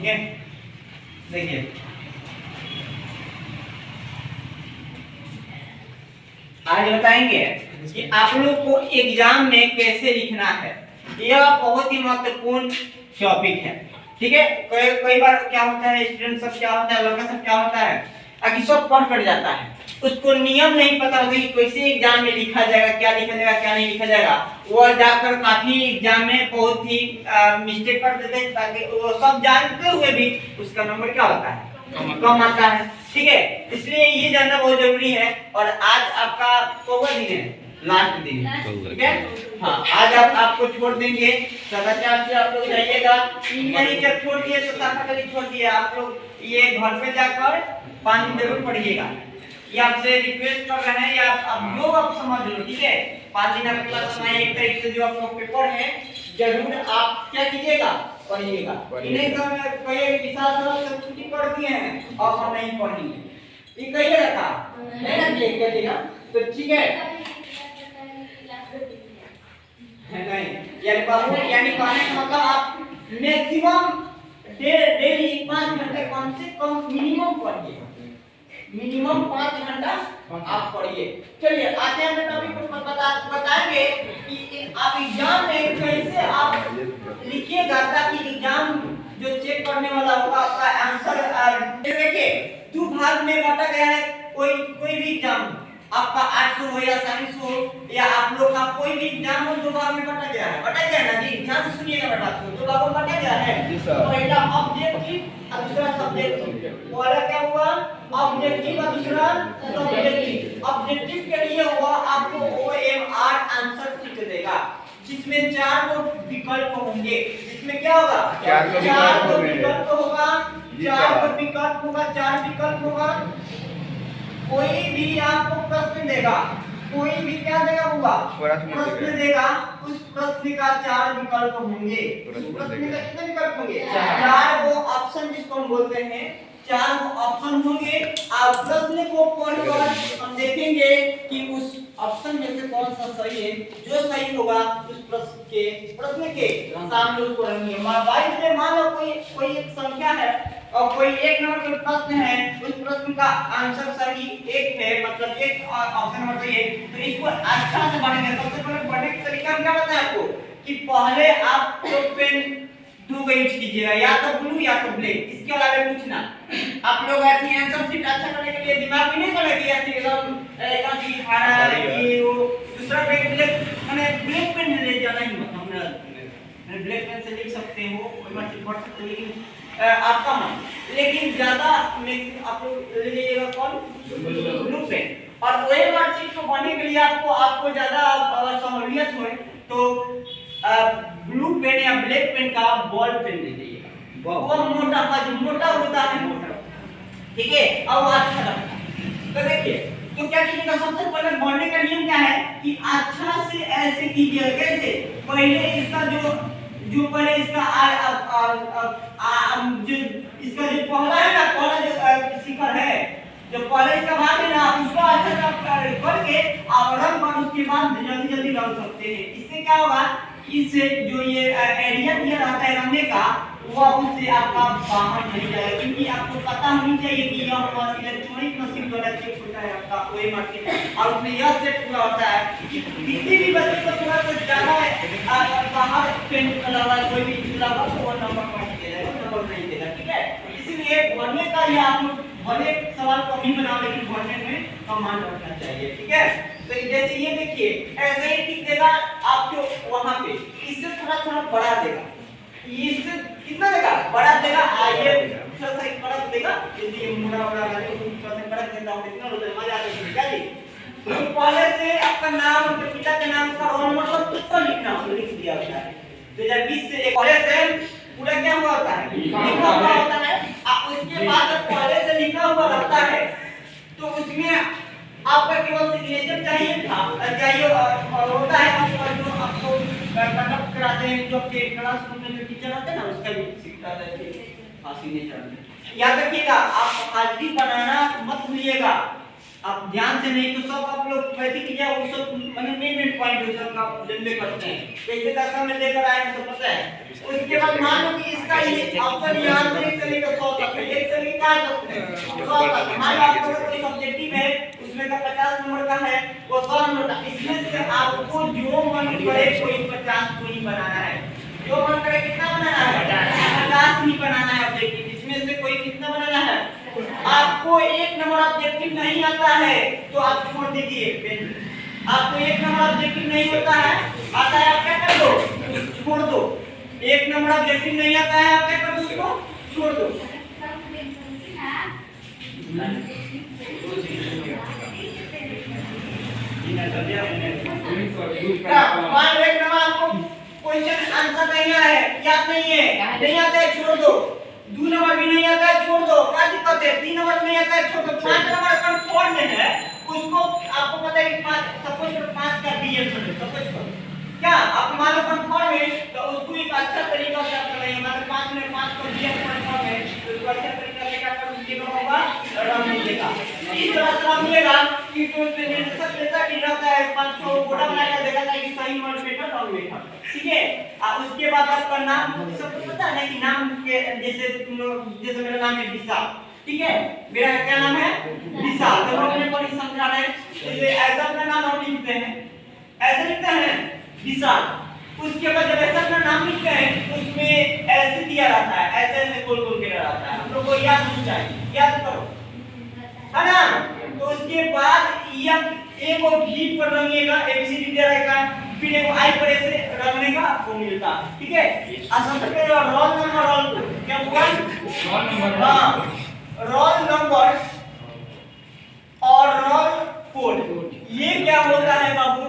ठीक है, देखिए आज बताएंगे कि आप लोग को एग्जाम में कैसे लिखना है। यह बहुत ही महत्वपूर्ण टॉपिक है, ठीक है। कई बार क्या होता है, स्टूडेंट सब क्या होता है, लड़का सब क्या होता है, अभी सब पढ़ कर जाता है, उसको नियम नहीं पता होगा कि कैसे एग्जाम में लिखा जाएगा, क्या लिखा जाएगा, क्या नहीं लिखा जाएगा। वो जाकर काफी एग्जाम में बहुत ही मिस्टेक कर देते हैं, ताकि वो सब जानते हुए भी उसका नंबर क्या होता है, कम आता है, ठीक है। इसलिए ये जानना बहुत जरूरी है। और आज आपका कौवा दिन है, लास्ट दिन, ठीक है। हाँ, आज आपको छोड़ देंगे सदाचार से, आप लोग जाइएगा, नहीं जब छोड़ दिए तो साफा छोड़ दिए, आप लोग ये घर पे जाकर 5 दिन जरूर पढ़िएगा। ये आपसे रिक्वेस्ट कर रहे हैं, या आप जो आप समझ लो, ठीक है। 5 दिन आपके पास समय, 1 तारीख से जो आप लोग पेपर है जरूर आप क्या कीजिएगा, पढ़िएगा। इन्हें तो कई विशाल से छुट्टी पढ़ दिए हैं और हम नहीं पढ़ेंगे, ये कहिए रखा नहीं ना, क्या देगा तो ठीक है नहीं, यानी बाबू यानी कहने का मतलब आप मैक्सिमम डेली 5 घंटे कम से कम मिनिमम पढ़िए, मिनिमम 5 घंटा आप पढ़िए। चलिए आते हैं टॉपिक को बताएंगे कि आप एग्जाम में कैसे आप लिखिएगा, ताकि एग्जाम जो चेक करने वाला होगा उसका आंसर देखिए 2 भाग में बांटा गया है। कोई भी एग्जाम आपका 800 हो या 700 हो, या आप लोग का कोई भी एग्जाम हो, 2 भाग में बांटा गया है, बांटा गया है ना जी, ध्यान से सुनिएगा बेटा, 2 भागों में बांटा गया है। पहला ऑब्जेक्टिव और दूसरा सब्जेक्टिव। पहला क्या हुआ, ऑब्जेक्टिव और दूसरा सब्जेक्टिव। ऑब्जेक्टिव के लिए हुआ आपको OMR आंसर शीट देगा, जिसमें 4 विकल्प होंगे। जिसमें क्या होगा, 4 विकल्प होगा, 4 विकल्प होगा, 4 विकल्प होगा। कोई भी आपको प्रश्न देगा, कोई भी क्या देगा होगा, प्रश्न देगा, उस प्रश्न का 4 विकल्प होंगे। प्रश्न का कितने विकल्प होंगे, 4 वो ऑप्शन जिसको हम बोलते हैं, 4 वो ऑप्शन होंगे। आप प्रश्न को पढ़कर हम देखेंगे कि उस ऑप्शन में से कौन सा सही है। जो सही होगा उस प्रश्न के सामने उसको रखेंगे। मोबाइल में मान लो कोई एक संख्या है और कोई 1 नंबर का प्रश्न है, उस प्रश्न का आंसर सही 1 है, मतलब 1 ऑप्शन नंबर सही है, तो इसको अच्छा से पढ़ेंगे। सबसे पहले पढ़ने का तरीका क्या बताया आपको, कि पहले आप तो पेन 2 का यूज कीजिएगा, या तो ब्लू या तो ब्लैक, इसके अलावा कुछ ना। आप लोग ऐसी आंसर शीट अच्छा करने के लिए दिमाग में नहीं चलेगी, ऐसे एकदम की हरा ये वो दूसरा ब्लैक माने ब्लैक पेन ले जाना ही मत। हमने ब्लैक पेन से लिख सकते हो, कोई बात नहीं पढ़ सकते, लेकिन आपका मन, लेकिन ज्यादा आप लोग ले लीजिएगा कौन, ब्लू पेन। और वही वर्कशीट को पढ़ने के लिए आपको ज्यादा सहूलियत हो तो ब्लू पेन या ब्लैक पेन का बॉल पेन ले लीजिएगा, वो मोटा होता है, ठीक है, और वो अच्छा लगता है। तो देखिए, तो क्या कीजिएगा, सबसे पहले पढ़ने का नियम क्या है कि अच्छा से ऐसे कीजिएगा। कैसे, पहले इसका जो पहले इसका जो इसका जो पहला है ना, पहला जो शिखर है, जो पहले इसका भाग है ना, उसको अच्छा से करके और रंग कर, उसके बाद जल्दी रंग सकते हैं। इससे क्या होगा, इससे जो ये एरिया दिया रहता है रंगने का, वो उससे आपका बाहर नहीं जाएगा, क्योंकि आपको पता होनी चाहिए कि यह इलेक्ट्रॉनिक मशीन द्वारा चेक होता है आपका OMR के, और उसमें यह सेट पूरा होता है कि किसी भी बच्चे को थोड़ा सा ज्यादा बाहर पेन कलर वाला कोई भी चूल्हा हो तो वो नंबर काट देगा, नंबर नहीं देगा, ठीक है। इसीलिए पढ़ने का ये आप लोग भले सवाल कम ही बनाओ, लेकिन पढ़ने में कमांड रखना चाहिए, ठीक है। तो जैसे ये देखिए, ऐसे ही टिक देगा आपको वहां पे, इससे थोड़ा बढ़ा देगा, इससे कितना देगा, बढ़ा देगा, आइए थोड़ा सा बढ़ा देगा, यदि मुड़ा वाले को थोड़ा सा बढ़ा देता हूं, कितना मजा आता है क्या जी। तो पहले से आपका नाम, अपने पिता का नाम का रोल नंबर सब कुछ लिखना हो, लिख दिया होता है। 2020 से पहले से पूरा क्या हुआ होता है, लिखा हुआ होता है। उसके बाद पहले से लिखा हुआ रहता है, तो उसमें आपका केवल सिग्नेचर चाहिए और होता है, और जो आपको कंडक्ट कराते हैं, जो आपके क्लासरूम में जो टीचर आते हैं ना, उसका भी सिग्नेचर। याद रखिएगा, आप हाजिरी बनाना मत भूलिएगा, आप ध्यान से नहीं तो सब आप लोग वैसे कीजिए, वो सब मतलब मेन पॉइंट है सब आप जल्दी करते हैं, कैसे दशा में लेकर आए हैं तो पता है। उसके बाद मान लो कि इसका ये ऑप्शन यहाँ से 1 से लेकर 100 तक है, 1 से लेकर 100 तक। मान लो आपको कोई सब्जेक्टिव है, उसमें का 50 नंबर का है, वो 100 नंबर का, इसमें से आपको जो मन करे कोई 50 को ही बनाना है, जो मन करे कितना बनाना है, 50 ही बनाना है ऑब्जेक्टिव। इसमें से कोई कितना बनाना है, आपको 1 नंबर ऑब्जेक्टिव नहीं आता है तो आप छोड़ दीजिए। आपको 1 नंबर ऑब्जेक्टिव नहीं होता है, आता है आप क्या कर दो, छोड़ दो। 1 नंबर ऑब्जेक्टिव नहीं आता है आप क्या कर दो, उसको छोड़ दो। मान लो 1 नंबर आपको क्वेश्चन आंसर नहीं आया है, याद नहीं है, नहीं आता है छोड़ दो। 2 नंबर भी नहीं आता है छोड़ दो, क्या दिक्कत है। 3 नंबर नहीं आता है छोड़ दो। 5 नंबर कंफर्म है, उसको आपको पता है कि 5 सपोज करो 5 का डीएम है, सपोज करो क्या आप मान लो कंफर्म है तो उसको एक अच्छा तरीका से आप करेंगे। मतलब 5 में 5 को डीएम कंफर्म है तो उसको अच्छा तरीका से क्या कर दीजिएगा, होगा रन लीजिएगा। इस तरह से रन लीजिएगा कि तो सब देता कि रहता है 500 कोटा बना के देखा जाए कि सही नंबर बेटा रॉन्ग बेटा, ठीक है। उसके बाद आपका नाम सबको पता है ना कि नाम के जैसे मेरा नाम है विशाल, ठीक है, मेरा क्या नाम है विशाल, तो हम अपने पढ़ी समझा रहे हैं। जैसे ऐसा अपना नाम हम लिखते हैं, ऐसे लिखते हैं विशाल। उसके बाद जब ऐसा अपना नाम लिखते हैं उसमें ऐसे दिया रहता है, ऐसे ऐसे गोल गोल किया रहता है, हम लोग को याद होना चाहिए, याद करो है ना। तो उसके बाद ए को भी पर रंगेगा, एबीसीडी दे रहेगा, फिर एक आई पर ऐसे रंगने का आपको मिलता, ठीक है। सबसे रोल नंबर, रोल क्या हुआ, रोल नंबर, हां रोल नंबर और रोल कोड, ये क्या होता है बाबू,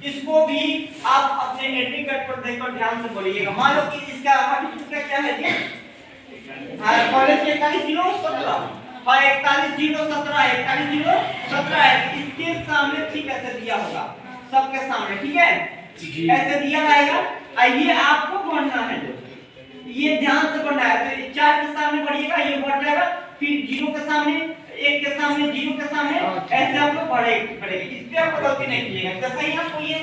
इसको भी आप अपने एंट्री कार्ड पर देखकर ध्यान से बोलिएगा। मान लो कि इसका सर्टिफिकेट क्या है जी, कॉलेज के 4107 और 4107 4107 है, इसके सामने ठीक ऐसे दिया होगा, सबके सामने, ठीक है, ऐसे दिया रहेगा। ये आपको पढ़ना है, ये ध्यान से पढ़ना है। तो 4 के सामने पढ़िएगा, ये बढ़ जाएगा, फिर 0 के सामने, 1 के सामने, 0 के सामने, ऐसे आपको पढ़ेगा। इस पे आपको गलती नहीं कीजिएगा। जैसे ही आपको ये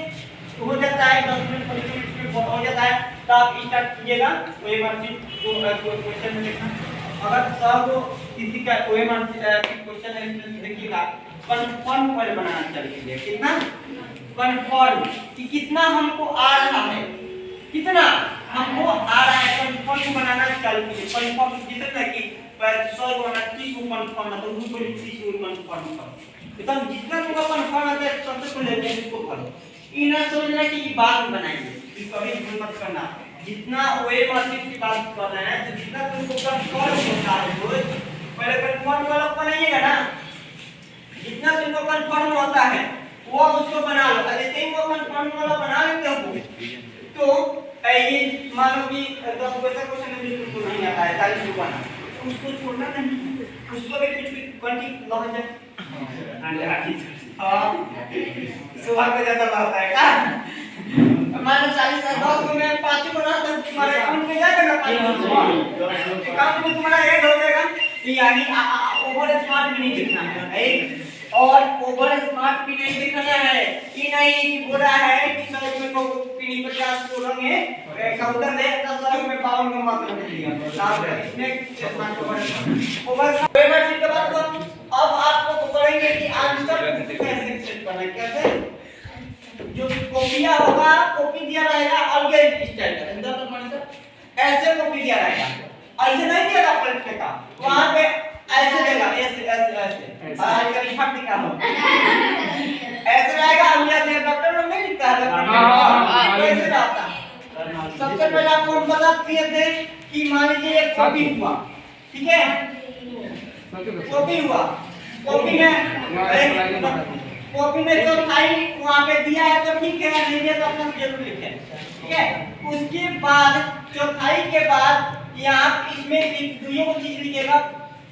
हो जाता है 10 मिनट 15 मिनट में हो जाता है तो आप स्टार्ट कीजिएगा ओएमआर को क्वेश्चन में लिखना। अगर सब किसी का ओएमआर क्वेश्चन है इसमें देखिएगा, कंफर्म पहले बनाना चाहिए, कितना कंफर्म कि कितना हमको आ रहा है, कितना हमको आ रहा है, कंफर्म बनाना चाहिए। कंफर्म जितना कि 100 को 30 को कंफर्म है तो उसको 30 को कंफर्म करो, तो जितना तुमको कंफर्म आता है सबसे पहले इसको करो। इना समझना कि ये बात बनाएंगे, इस कभी भूल मत करना। जितना ओएमआर की बात कर रहे हैं तो जितना तुमको कंफर्म होता है रोज पहले कंफर्म वाला बनाइएगा ना, जितना तुमको कंफर्म होता है वो उसको बना लो। जैसे ही वो कंफर्म वाला बना लेते हो तो ये मान लो कि 10 पैसा क्वेश्चन में तुमको नहीं आता है 40 रुपया ना, तो उसको छोड़ना नहीं, उसको भी कुछ क्वांटिटी लगा जाए हां सुबह में ज्यादा आता है का। मान लो 40 10 को मैं 5 को ना तो तुम्हारे अकाउंट में जाएगा ना 5 अकाउंट में तुम्हारा ऐड हो जाएगा। यानी ओवर स्मार्ट भी नहीं दिखना है, और ओवर स्मार्ट भी नहीं दिखना है कि नहीं कि बोला है कि सड़क में को 50 को रंगे काउंटर दे तो सड़क में 52 को मत रख दिया साहब, इसमें स्मार्ट ओवर पेमेंट के बाद अब आपको करेंगे कि आंसर कैसे सेट करना है, कैसे जो कॉपियां होगा, कॉपी दिया रहेगा अलग स्टाइल का, समझा तो मान सर ऐसे कॉपी दिया रहेगा, ऐसे नहीं दिया पलट के का, वहां पे ऐसे देगा, ऐसे ऐसे ऐसे आज का लिखा दिखा हो ऐसे रहेगा। हम ये डॉक्टर लोग नहीं लिखता है ऐसे रहता। सबसे पहले आपको हम बता दिए थे कि मान लीजिए एक कॉपी हुआ, ठीक है, कॉपी हुआ, कॉपी में जो फाइल वहां पे दिया है तो ठीक है, नहीं दिया तो अपना जरूर लिखें, ठीक है। उसके बाद चौथाई के बाद यहाँ इसमें दुइयों को चीज लिखिएगा,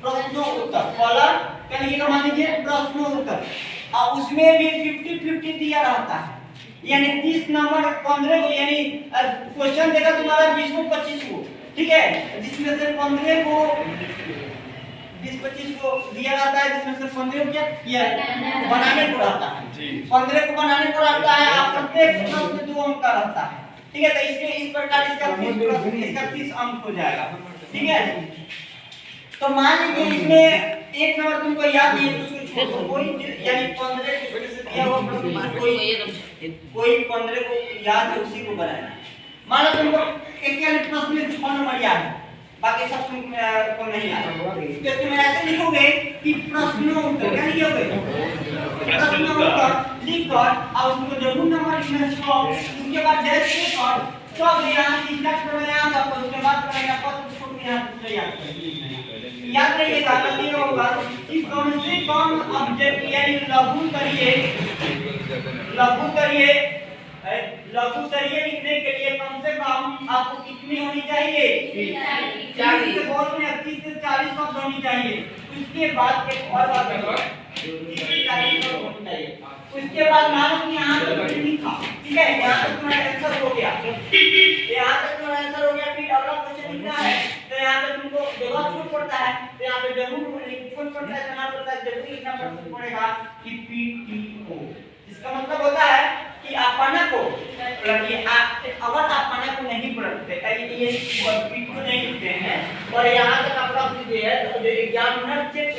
प्रश्न उत्तर वाला क्या लिखिएगा, मान लीजिए प्रश्न उत्तर, और उसमें भी 50-50 दिया रहता है, यानी 30 नंबर 15 को, यानी क्वेश्चन देगा तुम्हारा 20 को 25 को, ठीक है, जिसमें से 15 को 20-25 को दिया रहता है, जिसमें से 15 बच्चे? ये बनाने को रहता है 15 को बनाने को रहता है। आप प्रत्येक प्रश्न 2 अंक का रहता है, ठीक है। तो इसके इस प्रकार इसका 30 अंक हो जाएगा, ठीक है। तो मान लीजिए इसमें एक नंबर तुमको याद नहीं है तो उसको छोड़ दो, कोई यानी 15 को से दिया हुआ प्रश्न कोई 15 को याद है उसी को बनाना। मान लो तुमको एक यानी प्रश्न में 6 नंबर याद है, बाकी सब तुमको नहीं याद है, तो तुम ऐसे लिखोगे कि प्रश्नों उत्तर क्या लिखोगे? प्रश्नों उत्तर लिखकर और उसको जरूर नंबर लिखना है 6। उसके बाद जैसे और सब यहाँ स्टार्ट करना है आपको, उसके बाद करना है उसको यहाँ से याद रखिएगा। गलती होगा कि कम से कम ऑब्जेक्ट यानी लघु करिए लिखने के लिए कम से कम आपको कितनी होनी चाहिए? 40 से बहुत में 30 से 40 शब्द होनी चाहिए। उसके बाद एक और बात है, 30 से 40 शब्द होनी चाहिए। उसके बाद मानो कि यहाँ तक लिखा, ठीक है, यहाँ तक तुम्हारा आंसर हो गया, यहाँ तक तुम्हारा आंसर हो गया। फिर अगला क्वेश्चन लिखना है, तो यहाँ पे तुमको जगह छूट पड़ता है, तो यहाँ पे जरूर छूट पड़ता है, करना पड़ता है, जरूर लिखना पड़ेगा कि PTO। इसका मतलब होता है कि अपना को अगर अपना को नहीं पढ़ते ये PTO नहीं लिखते हैं और यहाँ तक आपका है तो जो एग्जामिनर चेक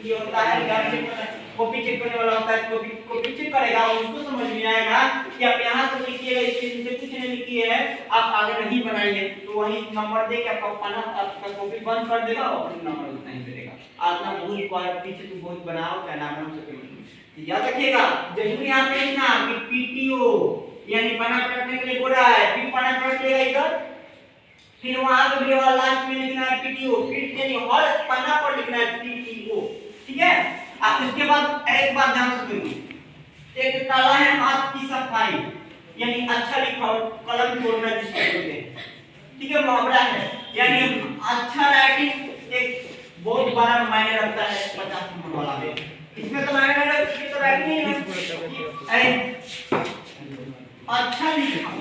जो होता है एग्जामिनर कॉपी चेक करने वाला होता है, कॉपी चेक करेगा, उसको समझ में आएगा कि आप यहाँ तक लिखिएगा, इसके नीचे कुछ नहीं लिखिए है, आप आगे नहीं बनाइए, तो वही नंबर दे के आपका पन्ना आपका कॉपी बंद कर देगा और फिर नंबर उतना ही देगा। आपका बहुत पीछे तुम बहुत बनाओ क्या नाम बना सके, याद रखिएगा। जरूर यहाँ पे लिखना कि PTO यानी पन्ना पलटने के लिए बोल रहा है, फिर पन्ना पलट लेगा इधर, फिर वहां पे भी वाला लास्ट में लिखना है PTO, फिर यानी हर पन्ना पर लिखना है PTO, ठीक है। आप इसके बाद एक बात ध्यान से सुनिए, एक काला है हाथ की सफाई यानी अच्छा लिखा कलम छोड़ना जिसको बोलते हैं, ठीक है, मुहावरा है, यानी अच्छा राइटिंग एक बहुत बड़ा मायने रखता है 50 नंबर वाला में। इसमें तो मायने नहीं रखता, इसमें तो राइटिंग है अच्छा लिखा,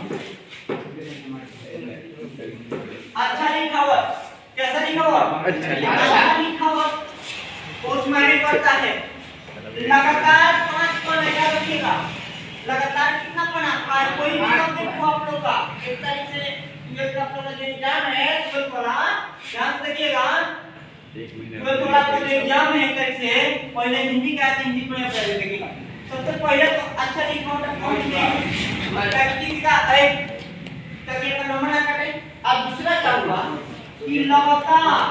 अच्छा लिखा हुआ, कैसा लिखा हुआ? अच्छा लिखा हुआ कुछ मायने करता है। लगातार 5 पन्ना याद रखिएगा, लगातार कितना पन्ना? कोई भी शब्द को आप लोग का एक तारीख से 12 का अपना जो एग्जाम है 12 वाला ध्यान रखिएगा, 12 वाला का जो एग्जाम है 1 तारीख से पहले हिंदी का हिंदी पढ़ना पड़ेगा। सबसे पहले तो अच्छा लिखना होगा, प्रैक्टिस का एक तक एक नंबर ना काटे। अब दूसरा क्या हुआ कि लगातार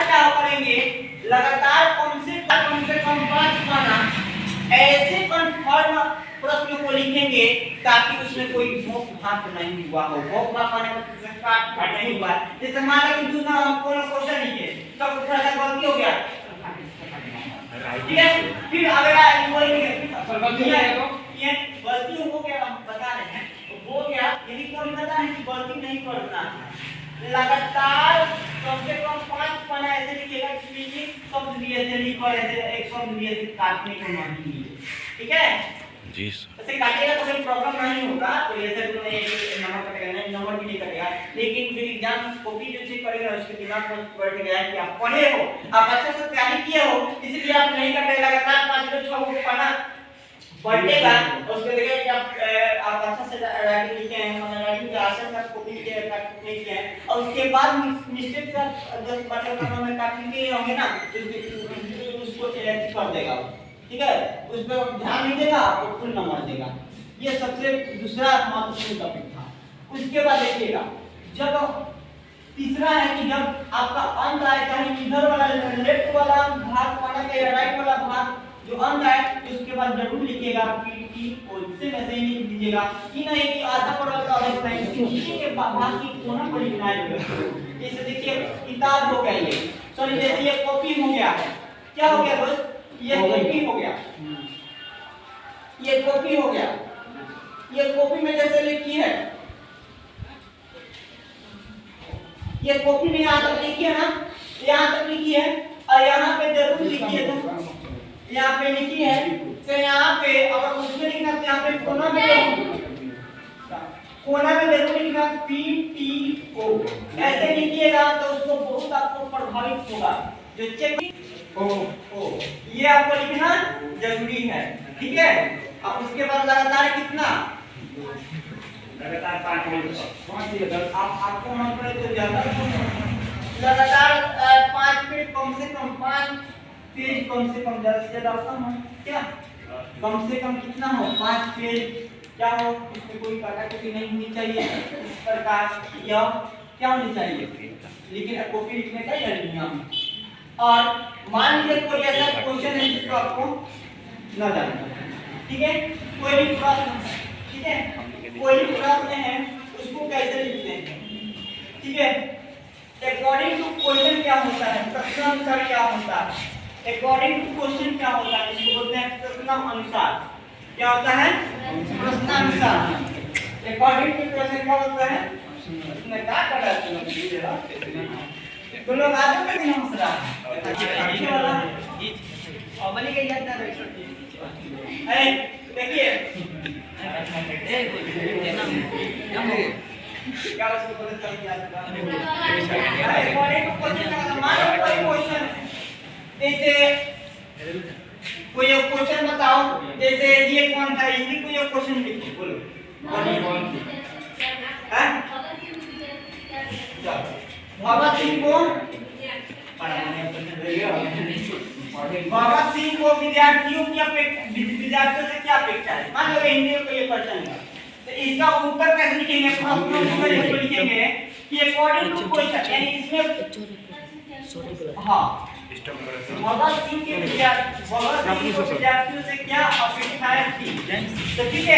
क्या करेंगे? लगातार कम से कम 5 पन्ना ऐसे कन्फर्म प्रश्न को लिखेंगे ताकि उसमें कोई भोग भाग नहीं हुआ हो, भोग भाग माने काट नहीं हुआ। जैसे मान लो कि दूसरा कोनो क्वेश्चन लिखे तो थोड़ा सा गलती हो गया, ठीक है, फिर अगला वही गलती हो गया, हम बता रहे हैं हो गया, यदि कोई पता है कि गलती नहीं करना है, लगातार कम से कम 5 पन्ना ऐसे लिखिएगा जिसमें कि शब्द भी ऐसे लिखो, ऐसे एक शब्द भी ऐसे काटने को नहीं है, ठीक है जी सर। ऐसे काटिएगा तो कोई प्रॉब्लम नहीं होगा, तो ऐसे तो नहीं नंबर कटेगा, नहीं नंबर भी नहीं कटेगा, लेकिन फिर एग्जाम कॉपी जो चेक करेगा उसके दिमाग में बैठ गया है कि आप पढ़े हो, आप अच्छे से तैयारी किए हो, इसलिए आप नहीं कटेगा। लगातार 5 से 6 पन्ना पढ़ेगा उसके देखिए कि आप अच्छा से राइटिंग लिखे हैं, मतलब राइटिंग के आसन का कॉपी किए प्रैक्टिस किए हैं, और उसके बाद मिस्टेक का 10 मतलब में काटने के होंगे ना उसको एडिट कर देगा, ठीक है, उस पर ध्यान नहीं देगा तो फुल नंबर देगा। ये सबसे दूसरा महत्वपूर्ण टॉपिक था। उसके बाद देखिएगा जब तीसरा है कि जब आपका अंत आए, चाहे इधर वाला लेफ्ट वाला भाग पढ़ा के या राइट वाला भाग जो अंत आए तो उसके बाद जरूर लिखिएगा PTO, इससे मैसेज नहीं दीजिएगा कि नहीं कि आधा पढ़ा का आधा पढ़ा, किसी के भाग की कोना पर लिखना है। जैसे देखिए किताब हो गया, ये सॉरी जैसे ये कॉपी हो गया, क्या हो गया दोस्त? ये कॉपी हो गया, ये कॉपी हो गया, ये कॉपी में जैसे लिखी है, ये कॉपी में यहाँ तक लिखी है ना, यहाँ तक लिखी है और यहाँ पे जरूर लिखी है, तो यहाँ पे लिखी है, तो यहाँ पे अगर उसमें लिखना तो यहाँ पे कोना में जरूर लिखना PTO, ऐसे लिखिएगा तो संभावित होगा जो चेक ओ ये आपको लिखना जरूरी है, ठीक है। अब उसके बाद लगातार कितना, लगातार 5 मिनट आपको मन पड़े तो ज्यादा, लगातार 5 मिनट कम से कम 5 पेज कम से कम, ज्यादा से ज्यादा कम हो क्या, कम से कम कितना हो 5 पेज क्या हो, इसमें कोई काटाकुटी नहीं होनी चाहिए, इस प्रकार यह क्या होनी चाहिए, लेकिन कॉपी लिखने का यह नियम। और मान लीजिए कोई ऐसा क्वेश्चन है जिसको आपको न जानना, ठीक है, कोई भी प्रश्न, ठीक है, कोई भी प्रश्न है उसको कैसे लिखते हैं, ठीक है, अकॉर्डिंग टू क्वेश्चन क्या होता है, प्रश्नानुसार क्या होता है, अकॉर्डिंग टू क्वेश्चन क्या होता है, इसको बोलते हैं प्रश्नानुसार, क्या होता है प्रश्नानुसार, अकॉर्डिंग टू क्वेश्चन क्या होता है, इसमें क्या कर रहा है तो लोग आगे कर दिन हंसरा अच्छे वाला और बनी गई जाता है, अरे देखिए क्या उसको बोलते हैं क्या अकॉर्डिंग टू क्वेश्चन का मान कोई क्वेश्चन, जैसे कोई एक क्वेश्चन बताओ, जैसे ये कौन था, इसलिए कोई एक क्वेश्चन लिखो, बोलो हैं भगत सिंह को विद्यार्थियों से क्या अपेक्षा है, मान लो हिंदी में कोई क्वेश्चन है तो इसका उत्तर कैसे लिखेंगे, प्रश्न उत्तर इसको लिखेंगे कि अकॉर्डिंग टू क्वेश्चन, यानी इसमें हाँ भगत सिंह के विद्यार्थियों से क्या अपेक्षाएं थी, तो ठीक है।